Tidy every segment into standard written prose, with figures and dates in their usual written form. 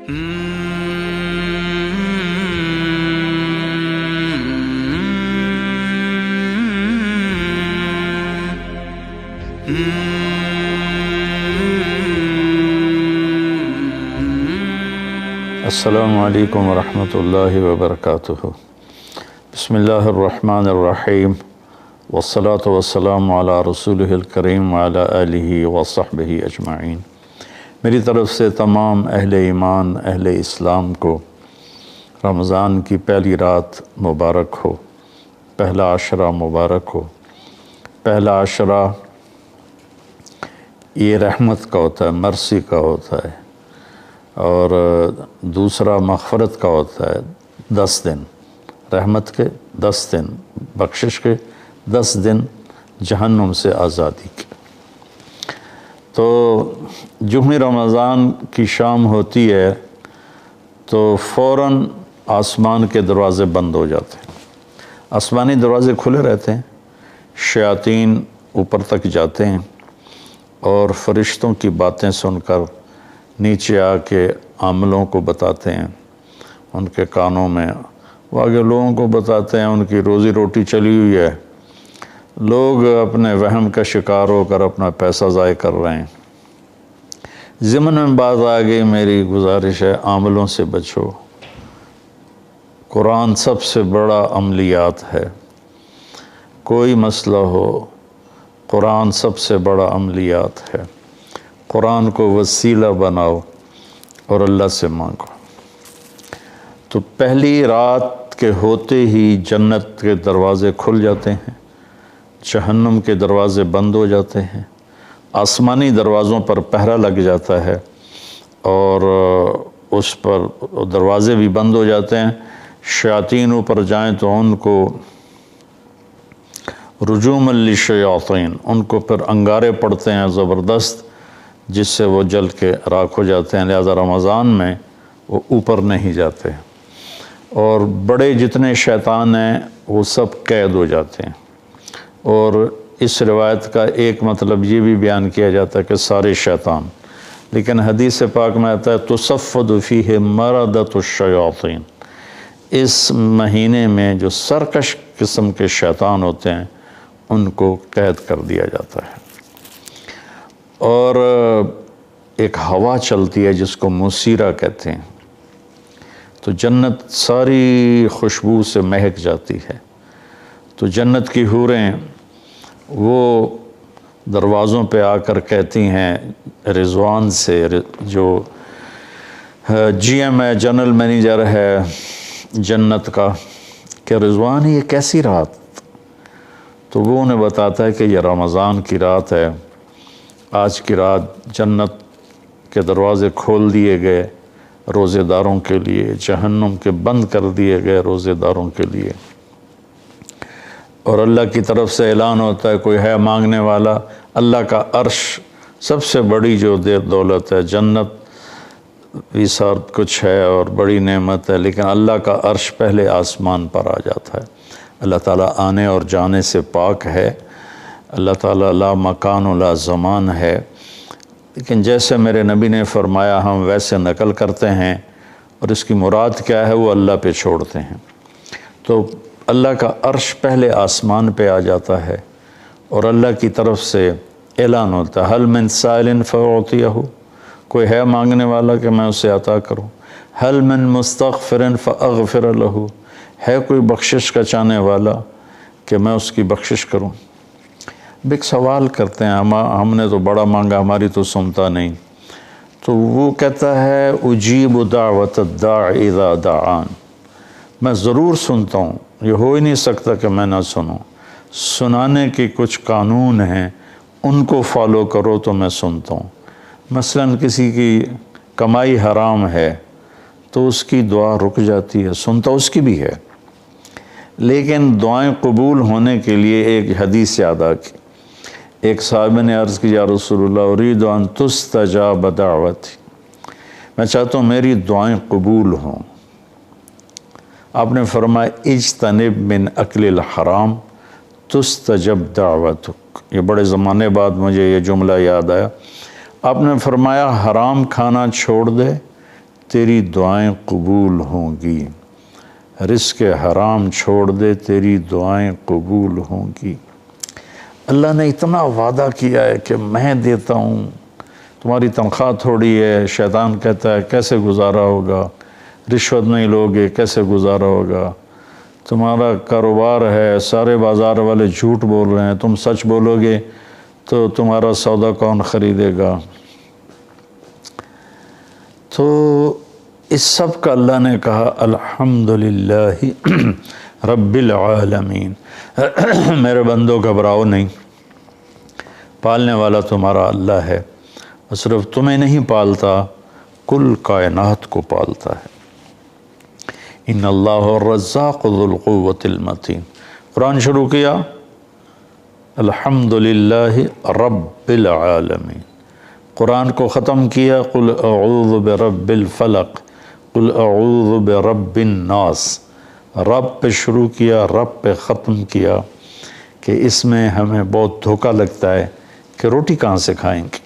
السلام علیکم ورحمۃ اللہ وبرکاتہ۔ بسم اللہ الرحمن الرحیم، والصلاة والسلام علی رسولہ الکریم وعلی آلہ وصحبہ اجمعین۔ میری طرف سے تمام اہل ایمان، اہل اسلام کو رمضان کی پہلی رات مبارک ہو، پہلا عشرہ مبارک ہو۔ پہلا عشرہ یہ رحمت کا ہوتا ہے، مرسی کا ہوتا ہے، اور دوسرا مغفرت کا ہوتا ہے۔ 10 دن رحمت کے، 10 دن بخشش کے، 10 دن جہنم سے آزادی کے۔ تو جمعہ رمضان کی شام ہوتی ہے تو فوراً آسمان کے دروازے بند ہو جاتے ہیں، آسمانی دروازے کھلے رہتے ہیں، شیاطین اوپر تک جاتے ہیں اور فرشتوں کی باتیں سن کر نیچے آ کے عاملوں کو بتاتے ہیں، ان کے کانوں میں، وہ آگے لوگوں کو بتاتے ہیں، ان کی روزی روٹی چلی ہوئی ہے، لوگ اپنے وہم کا شکار ہو کر اپنا پیسہ ضائع کر رہے ہیں۔ ضمن میں بات آ گئی، میری گزارش ہے عاملوں سے بچو۔ قرآن سب سے بڑا عملیات ہے، کوئی مسئلہ ہو قرآن سب سے بڑا عملیات ہے۔ قرآن کو وسیلہ بناؤ اور اللہ سے مانگو۔ تو پہلی رات کے ہوتے ہی جنت کے دروازے کھل جاتے ہیں، جہنم کے دروازے بند ہو جاتے ہیں، آسمانی دروازوں پر پہرا لگ جاتا ہے اور اس پر دروازے بھی بند ہو جاتے ہیں۔ شیاطین اوپر جائیں تو ان کو رجوم للشیاطین، ان کو پھر انگارے پڑتے ہیں زبردست، جس سے وہ جل کے راکھ ہو جاتے ہیں۔ لہذا رمضان میں وہ اوپر نہیں جاتے، اور بڑے جتنے شیطان ہیں وہ سب قید ہو جاتے ہیں۔ اور اس روایت کا ایک مطلب یہ بھی بیان کیا جاتا ہے کہ سارے شیطان، لیکن حدیث پاک میں آتا ہے تصفد فیہ مردۃ الشیاطین، اس مہینے میں جو سرکش قسم کے شیطان ہوتے ہیں ان کو قید کر دیا جاتا ہے۔ اور ایک ہوا چلتی ہے جس کو موسیرا کہتے ہیں، تو جنت ساری خوشبو سے مہک جاتی ہے۔ تو جنت کی حوریں وہ دروازوں پہ آ کر کہتی ہیں رضوان سے، جو جی ایم ہے، جنرل مینیجر ہے جنت کا، کہ رضوان یہ کیسی رات؟ تو وہ انہیں بتاتا ہے کہ یہ رمضان کی رات ہے، آج کی رات جنت کے دروازے کھول دیے گئے روزے داروں کے لیے، جہنم کے بند کر دیے گئے روزے داروں کے لیے، اور اللہ کی طرف سے اعلان ہوتا ہے کوئی ہے مانگنے والا؟ اللہ کا عرش سب سے بڑی جو دولت ہے، جنت بھی سب کچھ ہے اور بڑی نعمت ہے، لیکن اللہ کا عرش پہلے آسمان پر آ جاتا ہے۔ اللہ تعالیٰ آنے اور جانے سے پاک ہے، اللہ تعالیٰ لا مکان و لا زمان ہے، لیکن جیسے میرے نبی نے فرمایا ہم ویسے نقل کرتے ہیں، اور اس کی مراد کیا ہے وہ اللہ پہ چھوڑتے ہیں۔ تو اللہ کا عرش پہلے آسمان پہ آ جاتا ہے، اور اللہ کی طرف سے اعلان ہوتا ہے حل من سائل فاعطیہ، کوئی ہے مانگنے والا کہ میں اسے عطا کروں، حل من مستغفر فاغفر لہ، ہے کوئی بخشش کا چاہنے والا کہ میں اس کی بخشش کروں۔ اب ایک سوال کرتے ہیں، ہم نے تو بڑا مانگا، ہماری تو سنتا نہیں، تو وہ کہتا ہے اجیب دعوت الداع اذا دعان، میں ضرور سنتا ہوں، یہ ہو ہی نہیں سکتا کہ میں نہ سنوں، سنانے کے کچھ قانون ہیں، ان کو فالو کرو تو میں سنتا ہوں۔ مثلا کسی کی کمائی حرام ہے تو اس کی دعا رک جاتی ہے، سنتا اس کی بھی ہے، لیکن دعائیں قبول ہونے کے لیے ایک حدیث یاد آ گئی۔ ایک صحابہ نے عرض کی یا رسول اللہ ارید ان تستجاب دعوتی، میں چاہتا ہوں میری دعائیں قبول ہوں۔ آپ نے فرمایا اجتنب من اکل الحرام تستجب دعوتک، یہ بڑے زمانے بعد مجھے یہ جملہ یاد آیا۔ آپ نے فرمایا حرام کھانا چھوڑ دے تیری دعائیں قبول ہوں گی، رزق حرام چھوڑ دے تیری دعائیں قبول ہوں گی۔ اللہ نے اتنا وعدہ کیا ہے کہ میں دیتا ہوں، تمہاری تنخواہ تھوڑی ہے، شیطان کہتا ہے کیسے گزارا ہوگا، رشوت نہیں لوگے کیسے گزارا ہوگا، تمہارا کاروبار ہے، سارے بازار والے جھوٹ بول رہے ہیں، تم سچ بولو گے تو تمہارا سودا کون خریدے گا۔ تو اس سب کا اللہ نے کہا الحمدللہ رب العالمین، میرے بندوں گھبراؤ نہیں، پالنے والا تمہارا اللہ ہے، اور صرف تمہیں نہیں پالتا، کل کائنات کو پالتا ہے۔ ان اللہ الرزاق ذو القوۃ المتین۔ قرآن شروع کیا الحمدللہ رب العالمین، قرآن کو ختم کیا قل اعوذ برب الفلق، قل اعوذ برب الناس، رب پہ شروع کیا، رب پہ ختم کیا، کہ اس میں ہمیں بہت دھوکہ لگتا ہے کہ روٹی کہاں سے کھائیں گے،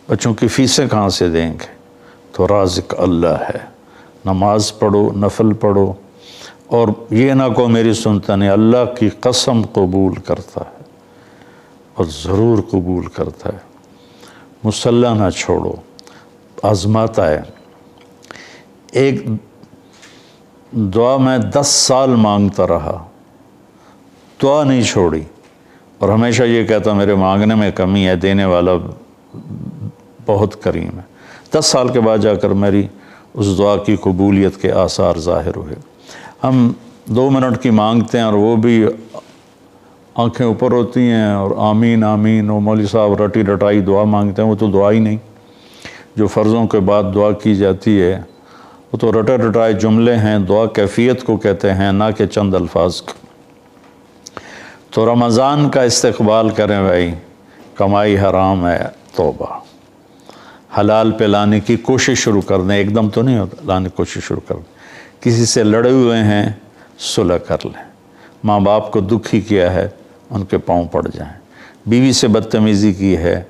بچوں کی فیسیں کہاں سے دیں گے، تو رازق اللہ ہے۔ نماز پڑھو، نفل پڑھو، اور یہ نہ کہو میری سنتا نہیں، اللہ کی قسم قبول کرتا ہے اور ضرور قبول کرتا ہے۔ مصلی نہ چھوڑو، آزماتا ہے۔ ایک دعا میں 10 سال مانگتا رہا، دعا نہیں چھوڑی، اور ہمیشہ یہ کہتا میرے مانگنے میں کمی ہے، دینے والا بہت کریم ہے۔ 10 سال کے بعد جا کر میری اس دعا کی قبولیت کے آثار ظاہر ہوئے۔ ہم 2 منٹ کی مانگتے ہیں اور وہ بھی آنکھیں اوپر ہوتی ہیں اور آمین آمین، اور مولوی صاحب رٹی رٹائی دعا مانگتے ہیں، وہ تو دعا ہی نہیں۔ جو فرضوں کے بعد دعا کی جاتی ہے وہ تو رٹے رٹائے جملے ہیں، دعا کیفیت کو کہتے ہیں، نہ کہ چند الفاظ کو۔ تو رمضان کا استقبال کریں بھائی، کمائی حرام ہے، توبہ، حلال پہ لانے کی کوشش شروع کر دیں، ایک دم تو نہیں ہوتا، لانے کی کوشش شروع کر دیں۔ کسی سے لڑے ہوئے ہیں صلح کر لیں، ماں باپ کو دکھی کیا ہے ان کے پاؤں پڑ جائیں، بیوی سے بدتمیزی کی ہے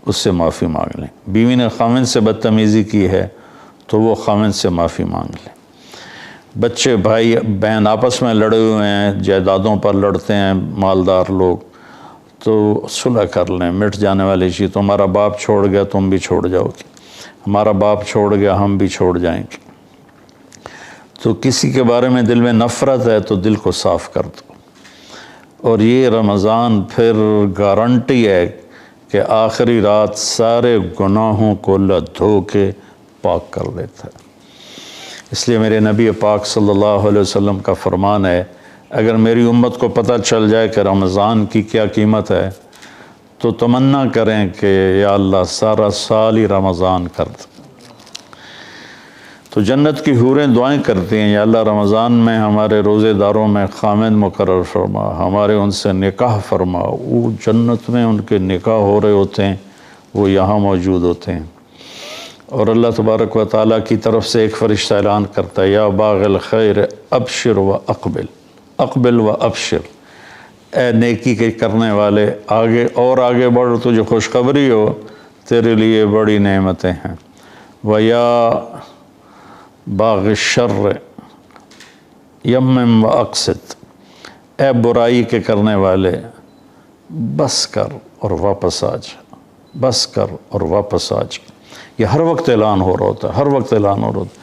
اس سے معافی مانگ لیں، بیوی نے خاوند سے بدتمیزی کی ہے تو وہ خاوند سے معافی مانگ لیں۔ بچے بھائی بہن آپس میں لڑے ہوئے ہیں، جائیدادوں پر لڑتے ہیں مالدار لوگ، تو صلح کر لیں، مٹ جانے والی چیز۔ تمہارا باپ چھوڑ گیا تم بھی چھوڑ جاؤ گے، ہمارا باپ چھوڑ گیا ہم بھی چھوڑ جائیں گے۔ تو کسی کے بارے میں دل میں نفرت ہے تو دل کو صاف کر دو۔ اور یہ رمضان پھر گارنٹی ہے کہ آخری رات سارے گناہوں کو اللہ دھو کے پاک کر دیتا ہے۔ اس لیے میرے نبی پاک صلی اللہ علیہ وسلم کا فرمان ہے، اگر میری امت کو پتہ چل جائے کہ رمضان کی کیا قیمت ہے تو تمنا کریں کہ یا اللہ سارا سال ہی رمضان کر دے۔ تو جنت کی حوریں دعائیں کرتی ہیں، یا اللہ رمضان میں ہمارے روزے داروں میں خامد مقرر فرما، ہمارے ان سے نکاح فرما۔ وہ جنت میں ان کے نکاح ہو رہے ہوتے ہیں، وہ یہاں موجود ہوتے ہیں، اور اللہ تبارک و تعالیٰ کی طرف سے ایک فرشتہ اعلان کرتا ہے، یا باغ الخیر ابشر و اقبل، اقبل و ابشر، اے نیکی کے کرنے والے آگے اور آگے بڑھ، تجھے خوشخبری ہو تیرے لیے بڑی نعمتیں ہیں۔ ویا باغ الشر یمم و اقصد، اے برائی کے کرنے والے بس کر اور واپس آ جا، بس کر اور واپس آ جا۔ یہ ہر وقت اعلان ہو رہا ہوتا ہے، ہر وقت اعلان ہو رہا ہوتا ہے۔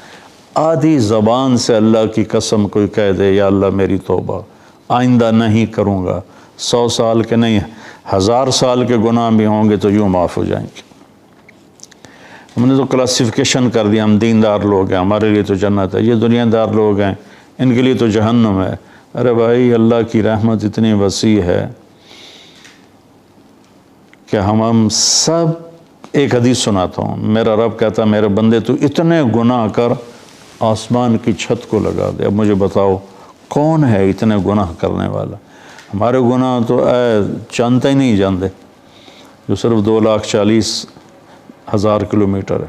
آدھی زبان سے اللہ کی قسم کوئی کہہ دے یا اللہ میری توبہ، آئندہ نہیں کروں گا، 100 سال کے نہیں 1000 سال کے گناہ بھی ہوں گے تو یوں معاف ہو جائیں گے۔ ہم نے تو کلاسیفیکیشن کر دیا، ہم دیندار لوگ ہیں ہمارے لیے تو جنت ہے، یہ دنیا دار لوگ ہیں ان کے لیے تو جہنم ہے۔ ارے بھائی اللہ کی رحمت اتنی وسیع ہے کہ ہم سب، ایک حدیث سناتا ہوں، میرا رب کہتا میرے بندے تو اتنے گناہ کر آسمان کی چھت کو لگا دے۔ اب مجھے بتاؤ کون ہے اتنے گناہ کرنے والا؟ ہمارے گناہ تو جانتا ہی نہیں جانتے، جو صرف 2,40,000 کلومیٹر ہے،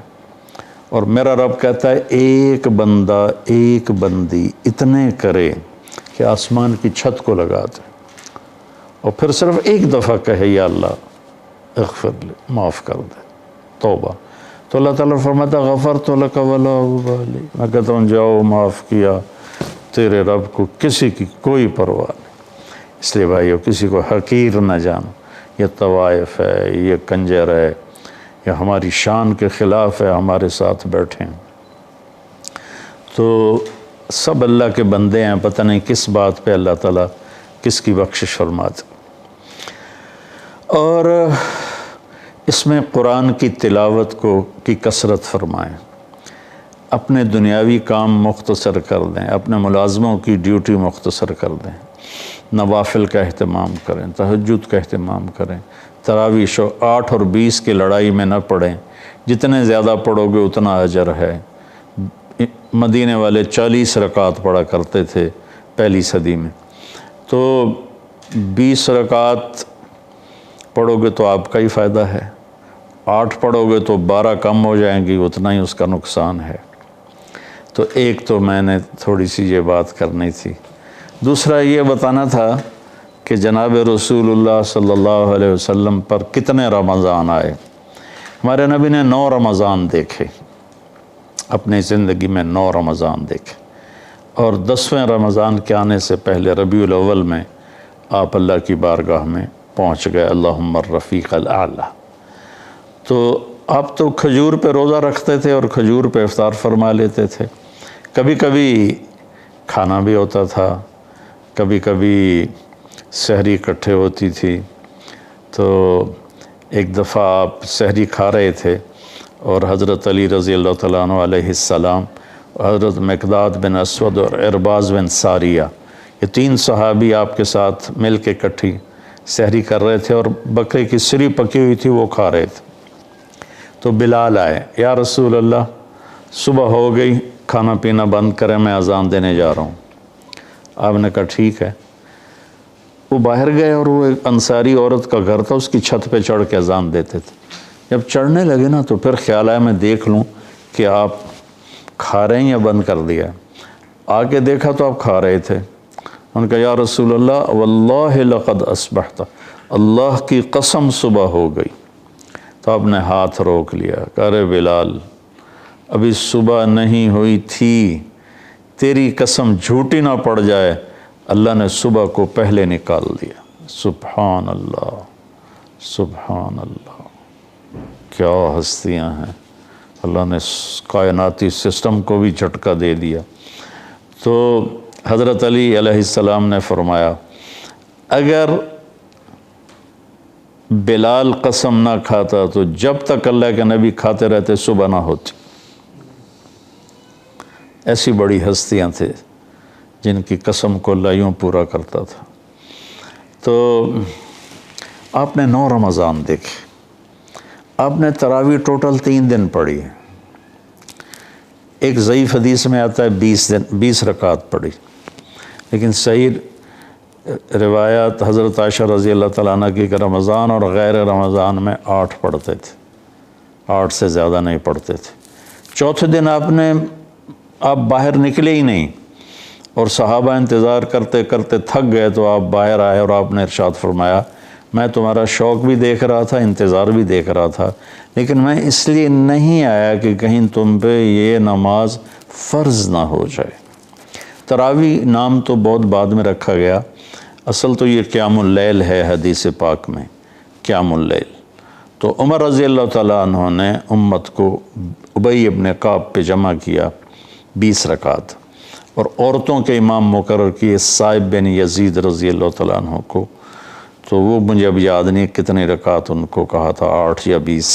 اور میرا رب کہتا ہے ایک بندہ ایک بندی اتنے کرے کہ آسمان کی چھت کو لگا دے، اور پھر صرف ایک دفعہ کہے یا اللہ اغفر لے، معاف کر دے، توبہ، تو اللہ تعالیٰ فرماتا غفرت لک ولا ابالی، میں کہتا ہوں جاؤ معاف کیا، تیرے رب کو کسی کی کوئی پرواہ نہیں۔ اس لیے بھائیو کسی کو حقیر نہ جانو، یہ طوائف ہے، یہ کنجر ہے، یہ ہماری شان کے خلاف ہے، ہمارے ساتھ بیٹھے ہیں۔ تو سب اللہ کے بندے ہیں، پتہ نہیں کس بات پہ اللہ تعالیٰ کس کی بخشش فرماتے۔ اور اس میں قرآن کی تلاوت کی کثرت فرمائیں، اپنے دنیاوی کام مختصر کر دیں، اپنے ملازموں کی ڈیوٹی مختصر کر دیں، نوافل کا اہتمام کریں، تہجد کا اہتمام کریں، تراویح 8 اور 20 کی لڑائی میں نہ پڑھیں، جتنے زیادہ پڑھو گے اتنا اجر ہے۔ مدینے والے 40 رکعت پڑھا کرتے تھے پہلی صدی میں، تو 20 رکعت پڑھو گے تو آپ کا ہی فائدہ ہے، 8 پڑھو گے تو 12 کم ہو جائیں گی، اتنا ہی اس کا نقصان ہے۔ تو ایک تو میں نے تھوڑی سی یہ بات کرنی تھی۔ دوسرا یہ بتانا تھا کہ جناب رسول اللہ صلی اللہ علیہ وسلم پر کتنے رمضان آئے۔ ہمارے نبی نے 9 رمضان دیکھے، اپنی زندگی میں 9 رمضان دیکھے، اور 10ویں رمضان کے آنے سے پہلے ربیع الاول میں آپ اللہ کی بارگاہ میں پہنچ گئے، اللہم الرفیق الاعلی۔ تو آپ تو کھجور پہ روزہ رکھتے تھے اور کھجور پہ افطار فرما لیتے تھے، کبھی کبھی کھانا بھی ہوتا تھا، کبھی کبھی سحری اکٹھے ہوتی تھی۔ تو ایک دفعہ آپ سحری کھا رہے تھے اور حضرت علی رضی اللہ تعالیٰ عنہ علیہ السلام، حضرت مقداد بن اسود اور ارباز بن ساریہ، یہ 3 صحابی آپ کے ساتھ مل کے اکٹھی سحری کر رہے تھے اور بکرے کی سری پکی ہوئی تھی وہ کھا رہے تھے۔ تو بلال آئے، یا رسول اللہ صبح ہو گئی، کھانا پینا بند کریں، میں اذان دینے جا رہا ہوں۔ آپ نے کہا ٹھیک ہے۔ وہ باہر گئے اور وہ ایک انصاری عورت کا گھر تھا، اس کی چھت پہ چڑھ کے اذان دیتے تھے۔ جب چڑھنے لگے نا تو پھر خیال آیا میں دیکھ لوں کہ آپ کھا رہے ہیں یا بند کر دیا۔ آگے دیکھا تو آپ کھا رہے تھے۔ ان کا یا رسول اللہ واللہ لقد اصبحت، اللہ کی قسم صبح ہو گئی۔ تو آپ نے ہاتھ روک لیا، کہ ارے بلال ابھی صبح نہیں ہوئی تھی، تیری قسم جھوٹی نہ پڑ جائے، اللہ نے صبح کو پہلے نکال دیا۔ سبحان اللہ، سبحان اللہ، کیا ہستیاں ہیں، اللہ نے کائناتی سسٹم کو بھی جھٹکا دے دیا۔ تو حضرت علی علیہ السلام نے فرمایا اگر بلال قسم نہ کھاتا تو جب تک اللہ کے نبی کھاتے رہتے صبح نہ ہوتی۔ ایسی بڑی ہستیاں تھے جن کی قسم کو اللہ یوں پورا کرتا تھا۔ تو آپ نے 9 رمضان دیکھے، آپ نے تراویح ٹوٹل 3 دن پڑھی ہے۔ ایک ضعیف حدیث میں آتا ہے 20 رکعت پڑھی، لیکن صحیح روایات حضرت عائشہ رضی اللہ تعالیٰ عنہ کی کہ رمضان اور غیر رمضان میں 8 پڑھتے تھے، 8 سے زیادہ نہیں پڑھتے تھے۔ چوتھے دن آپ باہر نکلے ہی نہیں، اور صحابہ انتظار کرتے کرتے تھک گئے تو آپ باہر آئے اور آپ نے ارشاد فرمایا میں تمہارا شوق بھی دیکھ رہا تھا، انتظار بھی دیکھ رہا تھا، لیکن میں اس لیے نہیں آیا کہ کہیں تم پہ یہ نماز فرض نہ ہو جائے۔ تراویح نام تو بہت بعد میں رکھا گیا، اصل تو یہ قیام اللیل ہے حدیث پاک میں، قیام اللیل۔ تو عمر رضی اللہ تعالیٰ عنہ نے امت کو ابی ابن کعب پہ جمع کیا 20 رکعت، اور عورتوں کے امام مقرر کیے صائب بن یزید رضی اللہ تعالیٰ عنہ کو۔ تو وہ مجھے اب یاد نہیں کتنی رکعت ان کو کہا تھا، 8 یا 20۔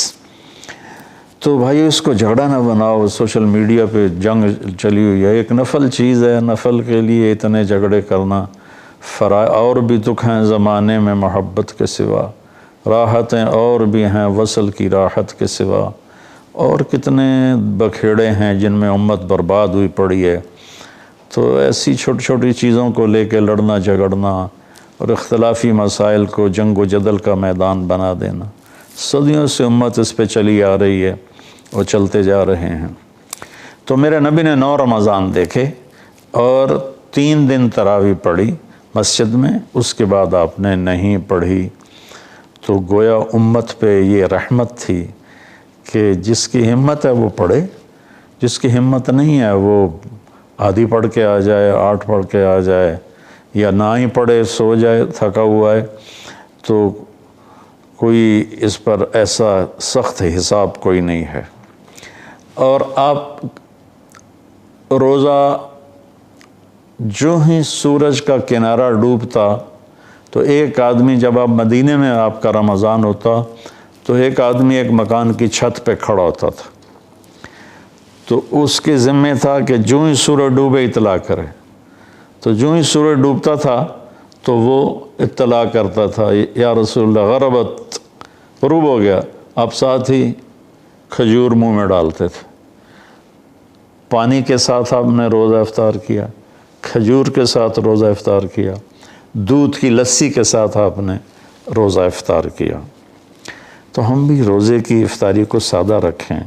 تو بھائی اس کو جھگڑا نہ بناؤ، سوشل میڈیا پہ جنگ چلی ہوئی ہے، ایک نفل چیز ہے، نفل کے لیے اتنے جھگڑے کرنا اور بھی دکھ ہیں زمانے میں محبت کے سوا، راحتیں اور بھی ہیں وصل کی راحت کے سوا، اور کتنے بکھیڑے ہیں جن میں امت برباد ہوئی پڑی ہے۔ تو ایسی چھوٹی چھوٹی چیزوں کو لے کے لڑنا جھگڑنا اور اختلافی مسائل کو جنگ و جدل کا میدان بنا دینا، صدیوں سے امت اس پہ چلی آ رہی ہے اور چلتے جا رہے ہیں۔ تو میرے نبی نے 9 رمضان دیکھے اور 3 دن تراویح پڑھی مسجد میں، اس کے بعد آپ نے نہیں پڑھی۔ تو گویا امت پہ یہ رحمت تھی کہ جس کی ہمت ہے وہ پڑھے، جس کی ہمت نہیں ہے وہ آدھی پڑھ کے آ جائے، 8 پڑھ کے آ جائے، یا نہ ہی پڑھے، سو جائے تھکا ہوا ہے، تو کوئی اس پر ایسا سخت حساب کوئی نہیں ہے۔ اور آپ روزہ جو ہی سورج کا کنارہ ڈوبتا تو ایک آدمی، جب آپ مدینے میں آپ کا رمضان ہوتا تو ایک آدمی ایک مکان کی چھت پہ کھڑا ہوتا تھا، تو اس کے ذمہ تھا کہ جو ہی سورج ڈوبے اطلاع کرے، تو جو ہی سورج ڈوبتا تھا تو وہ اطلاع کرتا تھا، یا رسول اللہ غربت، غروب ہو گیا، آپ ساتھ ہی کھجور منہ میں ڈالتے تھے۔ پانی کے ساتھ آپ نے روزہ افطار کیا، کھجور کے ساتھ روزہ افطار کیا، دودھ کی لسی کے ساتھ آپ نے روزہ افطار کیا۔ تو ہم بھی روزے کی افطاری کو سادہ رکھیں،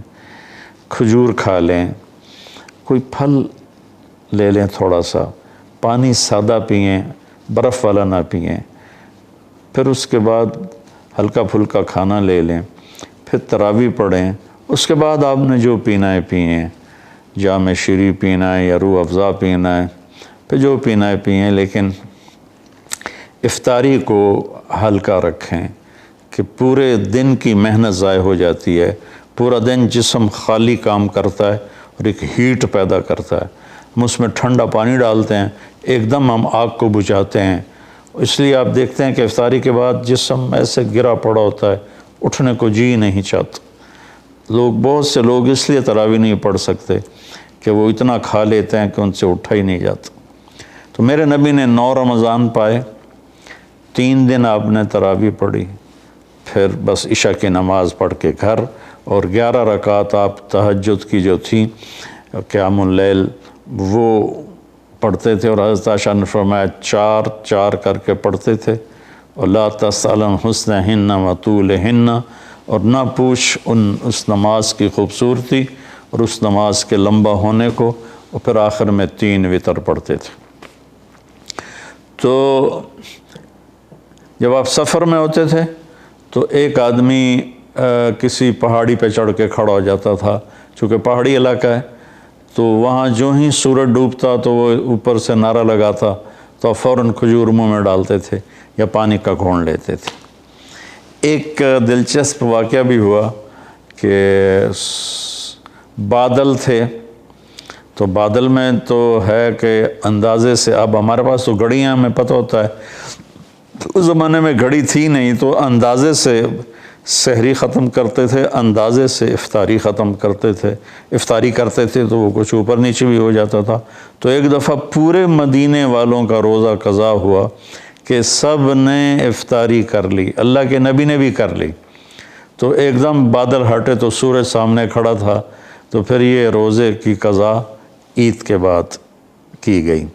کھجور کھا لیں، کوئی پھل لے لیں تھوڑا سا، پانی سادہ پئیں، برف والا نہ پئیں، پھر اس کے بعد ہلکا پھلکا کھانا لے لیں، پھر تراویح پڑھیں، اس کے بعد آپ نے جو پینا ہے پئیں، جام شیری پینا ہے یا روح افزا پینا ہے، پھر جو پینا ہے پئیں، لیکن افطاری کو ہلکا رکھیں کہ پورے دن کی محنت ضائع ہو جاتی ہے، پورا دن جسم خالی کام کرتا ہے اور ایک ہیٹ پیدا کرتا ہے، ہم اس میں ٹھنڈا پانی ڈالتے ہیں، ایک دم ہم آگ کو بجھاتے ہیں، اس لیے آپ دیکھتے ہیں کہ افطاری کے بعد جسم ایسے گرا پڑا ہوتا ہے، اٹھنے کو جی نہیں چاہتا۔ بہت سے لوگ اس لیے تراویح نہیں پڑھ سکتے کہ وہ اتنا کھا لیتے ہیں کہ ان سے اٹھا ہی نہیں جاتا۔ تو میرے نبی نے 9 رمضان پائے، 3 دن آپ نے تراویح پڑھی، پھر بس عشاء کی نماز پڑھ کے گھر، اور 11 رکعت آپ تہجد کی جو تھیں قیام اللیل وہ پڑھتے تھے، اور حضرت عائشہ نے فرمایا 4 کر کے پڑھتے تھے، اور لا تسأل عن حسنہن و طولہن، اور نہ پوچھ اس نماز کی خوبصورتی اور اس نماز کے لمبا ہونے کو، اور پھر آخر میں 3 وتر پڑھتے تھے۔ تو جب آپ سفر میں ہوتے تھے تو ایک آدمی کسی پہاڑی پہ چڑھ کے کھڑا ہو جاتا تھا، چونکہ پہاڑی علاقہ ہے تو وہاں جو ہی سورج ڈوبتا تو وہ اوپر سے نعرہ لگاتا تو فوراً کھجور منہ میں ڈالتے تھے یا پانی کا گھونٹ لیتے تھے۔ ایک دلچسپ واقعہ بھی ہوا کہ بادل تھے، تو بادل میں تو ہے کہ اندازے سے، اب ہمارے پاس تو گھڑیاں ہمیں پتہ ہوتا ہے، اس زمانے میں گھڑی تھی نہیں، تو اندازے سے سحری ختم کرتے تھے، اندازے سے افطاری ختم کرتے تھے، افطاری کرتے تھے تو وہ کچھ اوپر نیچے بھی ہو جاتا تھا۔ تو ایک دفعہ پورے مدینے والوں کا روزہ قضا ہوا کہ سب نے افطاری کر لی، اللہ کے نبی نے بھی کر لی، تو ایک دم بادل ہٹے تو سورج سامنے کھڑا تھا، تو پھر یہ روزے کی قضا عید کے بعد کی گئی۔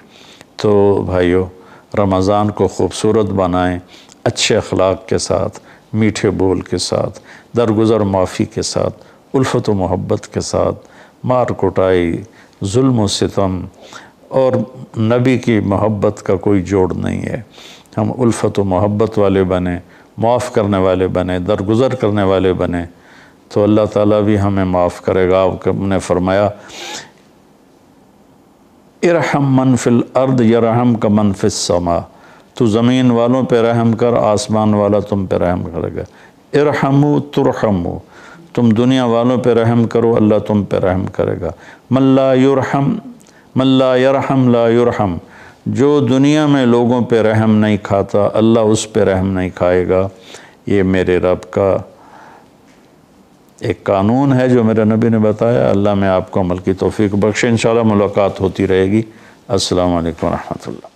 تو بھائیو، رمضان کو خوبصورت بنائیں، اچھے اخلاق کے ساتھ، میٹھے بول کے ساتھ، درگزر معافی کے ساتھ، الفت و محبت کے ساتھ، مار کٹائی، ظلم و ستم اور نبی کی محبت کا کوئی جوڑ نہیں ہے۔ ہم الفت و محبت والے بنیں، معاف کرنے والے بنیں، درگزر کرنے والے بنیں، تو اللہ تعالیٰ بھی ہمیں معاف کرے گا۔ آپ نے فرمایا ارحم من فی الارض یرحمک من فی السماء، تو زمین والوں پہ رحم کر، آسمان والا تم پہ رحم کرے گا۔ ارحموا ترحموا، تم دنیا والوں پہ رحم کرو، اللہ تم پہ رحم کرے گا۔ من لا یرحم لا یرحم، جو دنیا میں لوگوں پہ رحم نہیں کھاتا، اللہ اس پہ رحم نہیں کھائے گا۔ یہ میرے رب کا ایک قانون ہے جو میرے نبی نے بتایا۔ اللہ میں آپ کو عمل کی توفیق بخشے، انشاءاللہ ملاقات ہوتی رہے گی۔ السلام علیکم ورحمۃ اللہ۔